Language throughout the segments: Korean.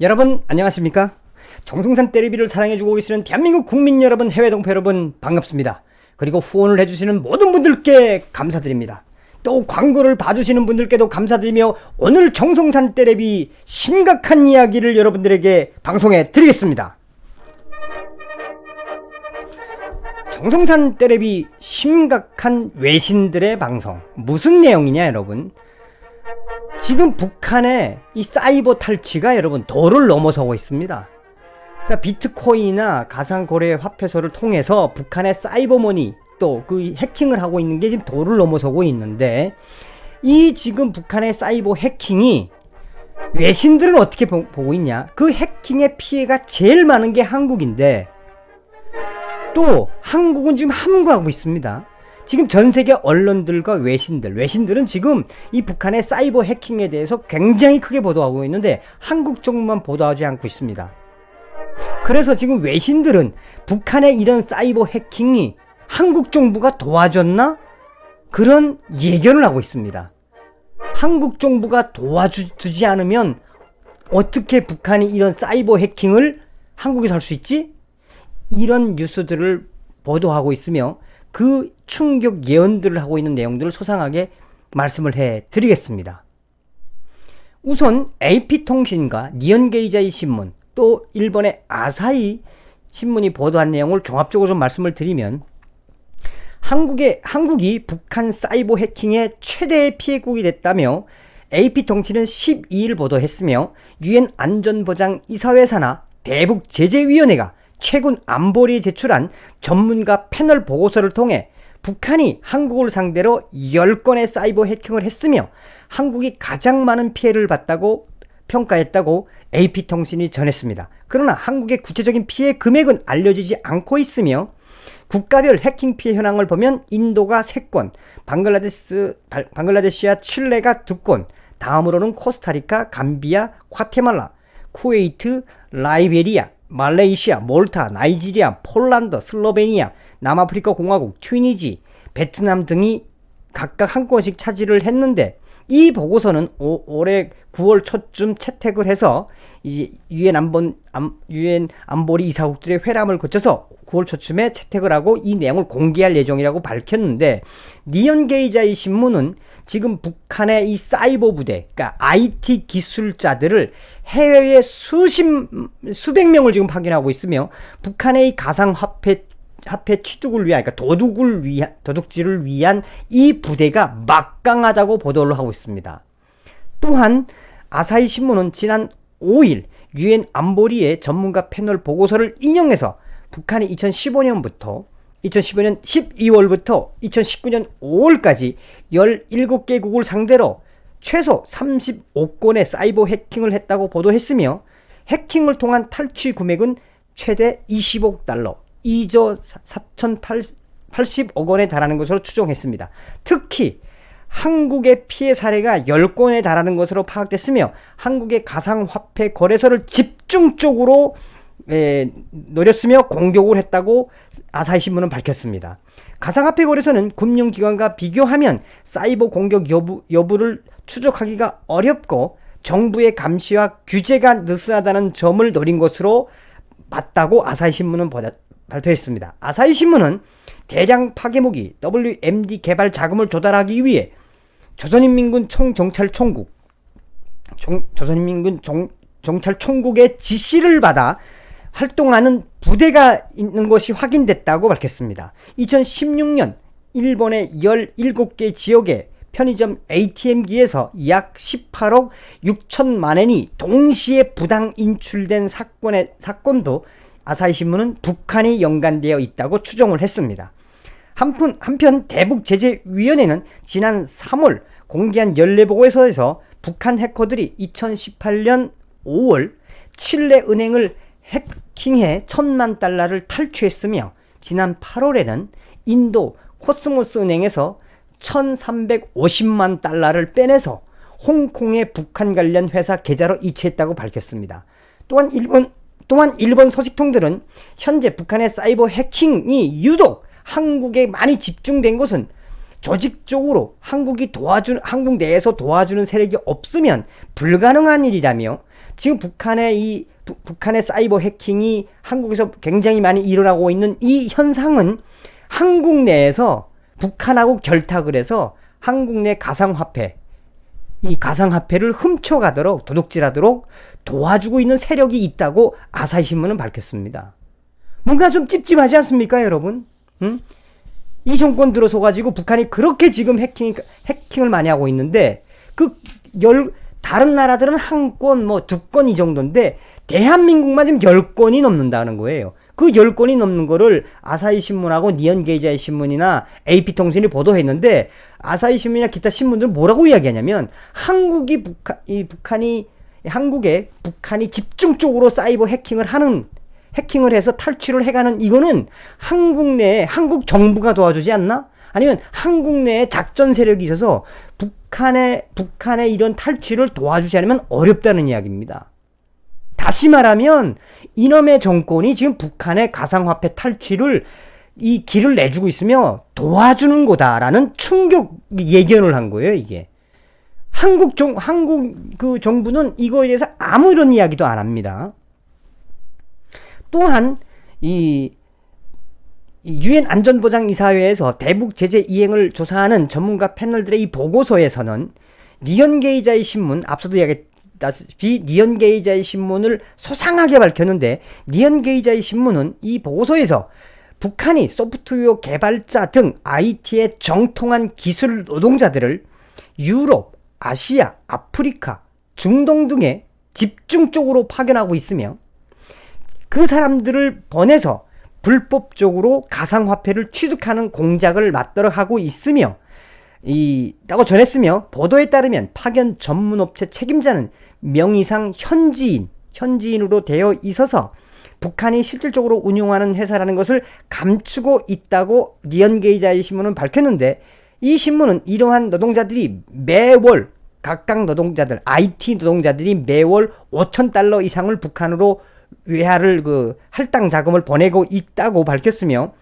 여러분 안녕하십니까? 정성산 때리비를 사랑해주고 계시는 대한민국 국민 여러분, 해외 동포 여러분 반갑습니다. 그리고 후원을 해주시는 모든 분들께 감사드립니다. 또 광고를 봐주시는 분들께도 감사드리며 오늘 정성산 때리비 심각한 이야기를 여러분들에게 방송해 드리겠습니다. 정성산 때리비 심각한 외신들의 방송, 무슨 내용이냐 여러분? 지금 북한의 이 사이버 탈취가 여러분 도를 넘어서고 있습니다. 그러니까 비트코인이나 가상거래 화폐소를 통해서 북한의 사이버머니 또 그 해킹을 하고 있는 게 지금 도를 넘어서고 있는데, 이 지금 북한의 사이버 해킹이 외신들은 어떻게 보고 있냐? 그 해킹의 피해가 제일 많은 게 한국인데, 또 한국은 지금 함구하고 있습니다. 지금 전세계 언론들과 외신들은 지금 이 북한의 사이버 해킹에 대해서 굉장히 크게 보도하고 있는데 한국 정부만 보도하지 않고 있습니다. 그래서 지금 외신들은 북한의 이런 사이버 해킹이 한국 정부가 도와줬나? 그런 예견을 하고 있습니다. 한국 정부가 도와주지 않으면 어떻게 북한이 이런 사이버 해킹을 한국에서 할 수 있지? 이런 뉴스들을 보도하고 있으며 그 충격 예언들을 하고 있는 내용들을 소상하게 말씀을 해 드리겠습니다. 우선 AP통신과 니혼게이자이 신문, 또 일본의 아사히 신문이 보도한 내용을 종합적으로 좀 말씀을 드리면, 한국이 북한 사이버 해킹의 최대의 피해국이 됐다며 AP통신은 12일 보도했으며, 유엔 안전보장 이사회 산하 대북 제재위원회가 최근 안보리에 제출한 전문가 패널 보고서를 통해 북한이 한국을 상대로 10건의 사이버 해킹을 했으며 한국이 가장 많은 피해를 봤다고 평가했다고 AP통신이 전했습니다. 그러나 한국의 구체적인 피해 금액은 알려지지 않고 있으며, 국가별 해킹 피해 현황을 보면 인도가 3건, 방글라데시와 칠레가 2건, 다음으로는 코스타리카, 감비아, 과테말라, 쿠웨이트, 라이베리아, 말레이시아, 몰타, 나이지리아, 폴란드, 슬로베니아, 남아프리카 공화국, 튀니지, 베트남 등이 각각 한 건씩 차지를 했는데, 이 보고서는 올해 9월 초쯤 채택을 해서 이제 유엔 안보리 이사국들의 회람을 거쳐서 9월 초쯤에 채택을 하고 이 내용을 공개할 예정이라고 밝혔는데, 니혼게이자이 신문은 지금 북한의 이 사이버 부대, 그러니까 IT 기술자들을 해외에 수백 명을 지금 파견하고 있으며 북한의 이 가상화폐 취득을 위한, 그러니까 도둑질을 위한 이 부대가 막강하다고 보도를 하고 있습니다. 또한 아사히 신문은 지난 5일 유엔 안보리의 전문가 패널 보고서를 인용해서 북한이 2015년 12월부터 2019년 5월까지 17개국을 상대로 최소 35건의 사이버 해킹을 했다고 보도했으며, 해킹을 통한 탈취 금액은 최대 20억 달러, 2조 4,080억 원에 달하는 것으로 추정했습니다. 특히 한국의 피해 사례가 10건에 달하는 것으로 파악됐으며, 한국의 가상화폐 거래소를 집중적으로 노렸으며 공격을 했다고 아사히 신문은 밝혔습니다. 가상화폐 거래소는 금융기관과 비교하면 사이버 공격 여부를 추적하기가 어렵고 정부의 감시와 규제가 느슨하다는 점을 노린 것으로 맞다고 아사히 신문은 발표했습니다. 아사히 신문은 대량 파괴무기 WMD 개발 자금을 조달하기 위해 조선인민군 정찰총국의 지시를 받아 활동하는 부대가 있는 것이 확인됐다고 밝혔습니다. 2016년 일본의 17개 지역의 편의점 ATM기에서 약 18억 6천만 원이 동시에 부당 인출된 사건도 아사히 신문은 북한이 연관되어 있다고 추정을 했습니다. 한편 대북제재위원회는 지난 3월 공개한 연례보고서에서 북한 해커들이 2018년 5월 칠레 은행을 해킹해 1,000만 달러를 탈취했으며, 지난 8월에는 인도 코스모스 은행에서 1,350만 달러를 빼내서 홍콩의 북한 관련 회사 계좌로 이체했다고 밝혔습니다. 또한 일본 소식통들은 현재 북한의 사이버 해킹이 유독 한국에 많이 집중된 것은 조직적으로 한국 내에서 도와주는 세력이 없으면 불가능한 일이라며, 지금 북한의 사이버 해킹이 한국에서 굉장히 많이 일어나고 있는 이 현상은 한국 내에서 북한하고 결탁을 해서 한국 내 가상화폐, 이 가상화폐를 훔쳐가도록 도둑질하도록 도와주고 있는 세력이 있다고 아사히 신문은 밝혔습니다. 뭔가 좀 찝찝하지 않습니까, 여러분? 응? 이 정권 들어서 가지고 북한이 그렇게 지금 해킹을 많이 하고 있는데 다른 나라들은 한 건, 뭐 두 건 이 정도인데 대한민국만 지금 10건이 넘는다는 거예요. 그 10건이 넘는 거를 아사히 신문하고 니혼게이자이 신문이나 AP통신이 보도했는데 아사히 신문이나 기타 신문들은 뭐라고 이야기하냐면 북한이 집중적으로 사이버 해킹을 해서 탈취를 해가는 이거는 한국 정부가 도와주지 않나? 아니면 한국 내에 작전 세력이 있어서 북한의 이런 탈취를 도와주지 않으면 어렵다는 이야기입니다. 다시 말하면 이놈의 정권이 지금 북한의 가상화폐 탈취를 이 길을 내주고 있으며 도와주는 거다라는 충격 예견을 한 거예요, 이게. 한국 그 정부는 이거에 대해서 아무 이런 이야기도 안 합니다. 또한 이 유엔 안전보장이사회에서 대북 제재 이행을 조사하는 전문가 패널들의 이 보고서에서는 니혼게이자이 신문, 앞서도 이야기했다시피 니혼게이자이 신문을 소상하게 밝혔는데 니혼게이자이 신문은 이 보고서에서 북한이 소프트웨어 개발자 등 IT의 정통한 기술 노동자들을 유럽, 아시아, 아프리카, 중동 등에 집중적으로 파견하고 있으며 그 사람들을 보내서 불법적으로 가상화폐를 취득하는 공작을 맞도록 하고 있으며 라고 전했으며 보도에 따르면 파견 전문업체 책임자는 명의상 현지인으로 되어 있어서 북한이 실질적으로 운영하는 회사라는 것을 감추고 있다고 니혼게이자이 신문은 밝혔는데 이 신문은 이러한 노동자들이 매월 각각 노동자들, IT 노동자들이 매월 $5,000 이상을 북한으로 외화를 할당 자금을 보내고 있다고 밝혔으며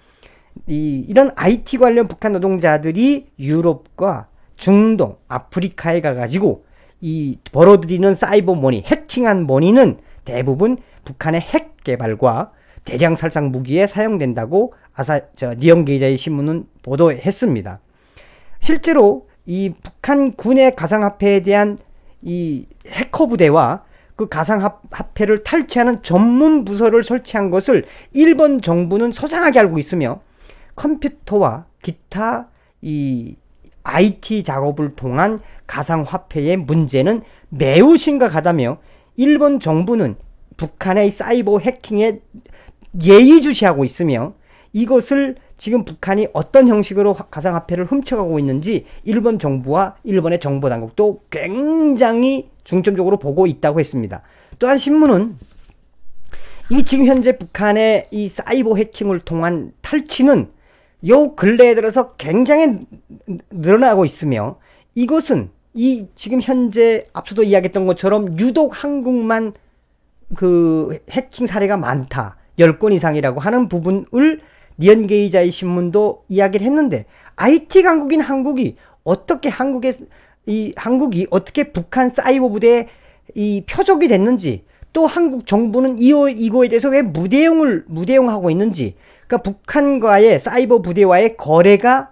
이런 IT 관련 북한 노동자들이 유럽과 중동, 아프리카에 가가지고 이 벌어들이는 사이버 머니, 해킹한 머니는 대부분 북한의 핵 개발과 대량 살상 무기에 사용된다고 니혼게이자이 신문은 보도했습니다. 실제로 이 북한 군의 가상화폐에 대한 이 해커 부대와 그 가상화폐를 탈취하는 전문 부서를 설치한 것을 일본 정부는 소상하게 알고 있으며 컴퓨터와 기타 이 IT 작업을 통한 가상화폐의 문제는 매우 심각하다며 일본 정부는 북한의 사이버 해킹에 예의주시하고 있으며 이것을 지금 북한이 어떤 형식으로 가상화폐를 훔쳐가고 있는지 일본 정부와 일본의 정보당국도 굉장히 중점적으로 보고 있다고 했습니다. 또한 신문은 이 지금 현재 북한의 이 사이버 해킹을 통한 탈취는 요 근래에 들어서 굉장히 늘어나고 있으며 이것은 이 지금 현재 앞서도 이야기했던 것처럼 유독 한국만 그 해킹 사례가 많다. 10건 이상이라고 하는 부분을 니혼게이자이 신문도 이야기를 했는데 IT 강국인 한국이 어떻게 한국이 어떻게 북한 사이버 부대의 이 표적이 됐는지 또 한국 정부는 이거에 대해서 왜 무대응하고 있는지 그러니까 북한과의 사이버 부대와의 거래가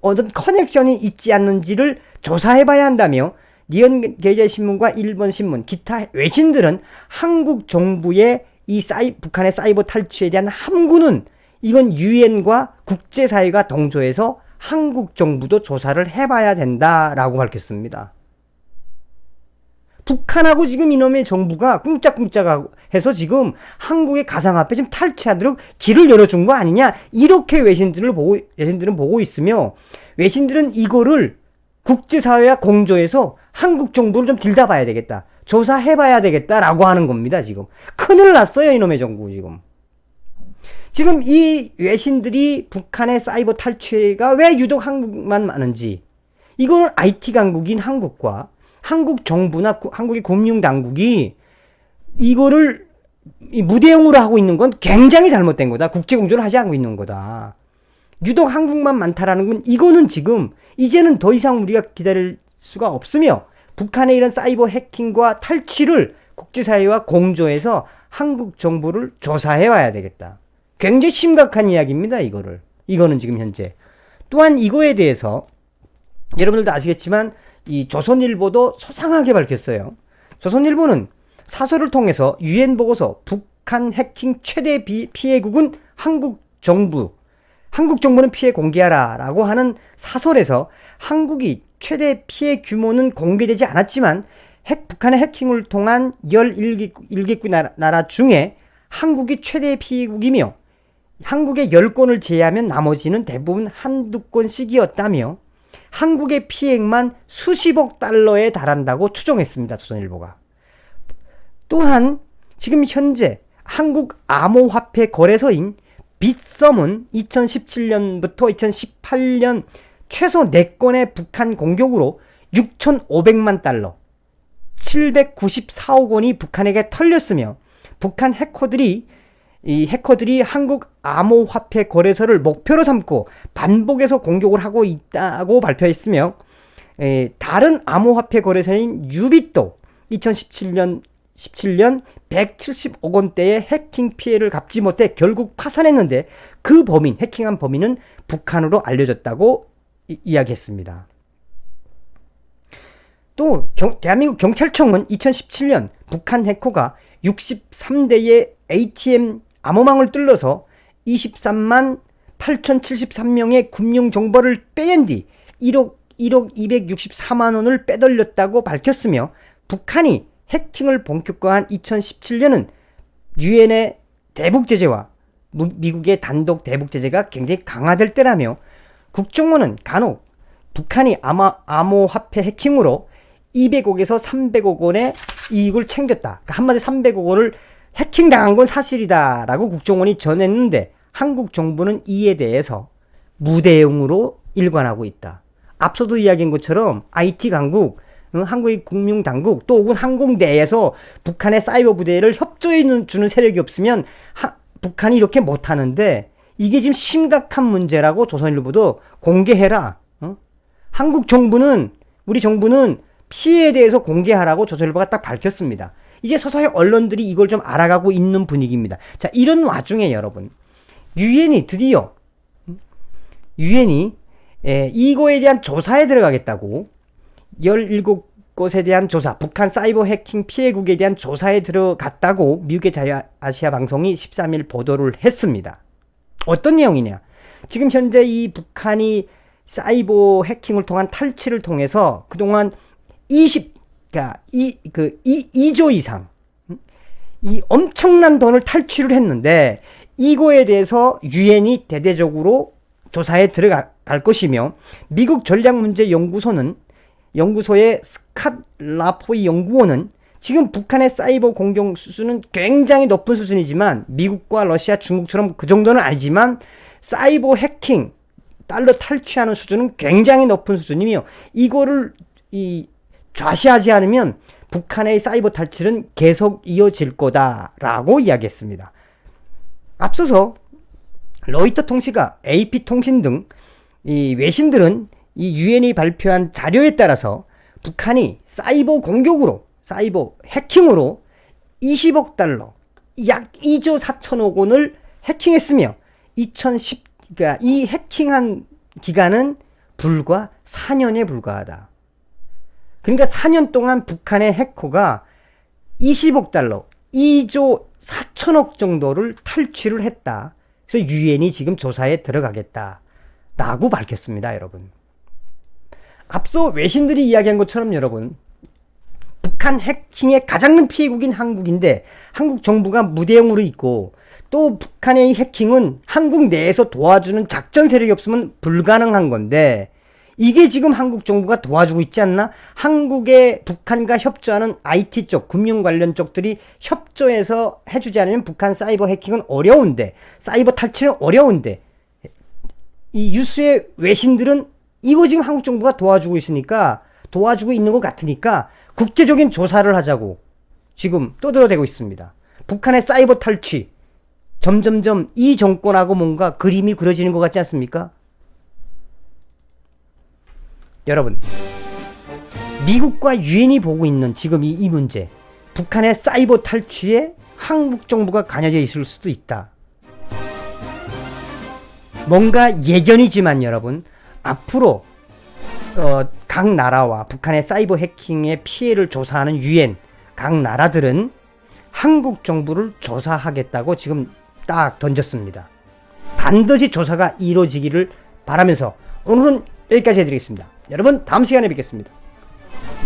어떤 커넥션이 있지 않는지를 조사해봐야 한다며 니혼게이자이 신문과 일본 신문 기타 외신들은 한국 정부의 북한의 사이버 탈취에 대한 함구는 이건 유엔과 국제사회가 동조해서 한국 정부도 조사를 해봐야 된다라고 밝혔습니다. 북한하고 지금 이놈의 정부가 꿍짝꿍짝 해서 지금 한국의 가상화폐 좀 탈취하도록 길을 열어준 거 아니냐 이렇게 외신들은 보고 있으며 외신들은 이거를 국제사회와 공조해서 한국 정부를 좀 들여다봐야 되겠다. 조사해봐야 되겠다라고 하는 겁니다. 지금 큰일 났어요 이놈의 정부 지금 이 외신들이 북한의 사이버 탈취가 왜 유독 한국만 많은지 이거는 IT 강국인 한국과 한국 정부나 한국의 금융당국이 이거를 무대응으로 하고 있는 건 굉장히 잘못된 거다. 국제공조를 하지 않고 있는 거다. 유독 한국만 많다라는 건 이거는 지금 이제는 더 이상 우리가 기다릴 수가 없으며 북한의 이런 사이버 해킹과 탈취를 국제사회와 공조해서 한국 정부를 조사해 와야 되겠다. 굉장히 심각한 이야기입니다. 이거는 지금 현재. 또한 이거에 대해서 여러분들도 아시겠지만 이 조선일보도 소상하게 밝혔어요. 조선일보는 사설을 통해서 유엔 보고서 북한 해킹 최대 피해국은 한국 정부는 피해 공개하라 라고 하는 사설에서 한국이 최대 피해 규모는 공개되지 않았지만 북한의 해킹을 통한 11개국 나라 중에 한국이 최대 피해국이며 한국의 10건을 제외하면 나머지는 대부분 한두 건씩이었다며 한국의 피해액만 수십억 달러에 달한다고 추정했습니다. 조선일보가. 또한 지금 현재 한국 암호화폐 거래소인 빗썸은 2017년부터 2018년 최소 4건의 북한 공격으로 6,500만 달러, 794억 원이 북한에게 털렸으며 북한 해커들이 한국 암호화폐 거래소를 목표로 삼고 반복해서 공격을 하고 있다고 발표했으며 다른 암호화폐 거래소인 유빗도 2017년 170억 원대의 해킹 피해를 갚지 못해 결국 파산했는데 그 해킹한 범인은 북한으로 알려졌다고 이야기했습니다. 또 대한민국 경찰청은 2017년 북한 해커가 63대의 ATM 암호망을 뚫러서 23만 8,073명의 금융 정보를 빼낸 뒤 1억 264만 원을 빼돌렸다고 밝혔으며 북한이 해킹을 본격화한 2017년은 유엔의 대북 제재와 미국의 단독 대북 제재가 굉장히 강화될 때라며 국정원은 간혹 북한이 암호화폐 해킹으로 200억에서 300억 원의 이익을 챙겼다. 그러니까 한마디 300억 원을 해킹당한 건 사실이다라고 국정원이 전했는데 한국 정부는 이에 대해서 무대응으로 일관하고 있다. 앞서도 이야기한 것처럼 IT 강국, 한국의 금융당국 또 혹은 한국 내에서 북한의 사이버 부대를 협조해 주는 세력이 없으면 북한이 이렇게 못하는데 이게 지금 심각한 문제라고 조선일보도 공개해라. 한국 정부는 우리 정부는 피해에 대해서 공개하라고 조선일보가 딱 밝혔습니다. 이제 서서히 언론들이 이걸 좀 알아가고 있는 분위기입니다. 자, 이런 와중에 여러분 유엔이 드디어 이거에 대한 조사에 들어가겠다고 17곳에 대한 조사, 북한 사이버 해킹 피해국에 대한 조사에 들어갔다고 미국의 자유아시아 방송이 13일 보도를 했습니다. 어떤 내용이냐? 지금 현재 이 북한이 사이버 해킹을 통한 탈취를 통해서 그동안 2조 이상 이 엄청난 돈을 탈취를 했는데 이거에 대해서 유엔이 대대적으로 조사에 들어갈 것이며 미국 전략문제연구소의 스캇 라포이 연구원은 지금 북한의 사이버 공격 수준은 굉장히 높은 수준이지만 미국과 러시아, 중국처럼 그 정도는 아니지만 사이버 해킹, 달러 탈취하는 수준은 굉장히 높은 수준이며 이거를 좌시하지 않으면 북한의 사이버 탈취는 계속 이어질 거다라고 이야기했습니다. 앞서서 로이터 통신과 AP 통신 등 이 외신들은 이 유엔이 발표한 자료에 따라서 북한이 사이버 해킹으로 20억 달러, 약 2조 4천억 원을 해킹했으며 그러니까 이 해킹한 기간은 불과 4년에 불과하다. 그러니까 4년 동안 북한의 해커가 20억 달러, 2조 4천억 정도를 탈취를 했다. 그래서 유엔이 지금 조사에 들어가겠다라고 밝혔습니다, 여러분. 앞서 외신들이 이야기한 것처럼 여러분, 북한 해킹의 가장 큰 피해국인 한국인데 한국 정부가 무대응으로 있고 또 북한의 해킹은 한국 내에서 도와주는 작전 세력이 없으면 불가능한 건데 이게 지금 한국 정부가 도와주고 있지 않나? 한국의 북한과 협조하는 IT 쪽, 금융 관련 쪽들이 협조해서 해주지 않으면 북한 사이버 해킹은 어려운데, 사이버 탈취는 어려운데, 이 뉴스의 외신들은 이거 지금 한국 정부가 도와주고 있는 것 같으니까 국제적인 조사를 하자고 지금 떠들어대고 있습니다. 북한의 사이버 탈취, 점점점 이 정권하고 뭔가 그림이 그려지는 것 같지 않습니까? 여러분, 미국과 유엔이 보고 있는 지금 이 문제, 북한의 사이버 탈취에 한국 정부가 관여되어 있을 수도 있다. 뭔가 예견이지만 여러분, 앞으로 각 나라와 북한의 사이버 해킹의 피해를 조사하는 유엔 각 나라들은 한국 정부를 조사하겠다고 지금 딱 던졌습니다. 반드시 조사가 이루어지기를 바라면서 오늘은 여기까지 해드리겠습니다. 여러분 다음 시간에 뵙겠습니다.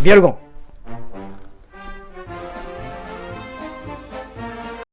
미열공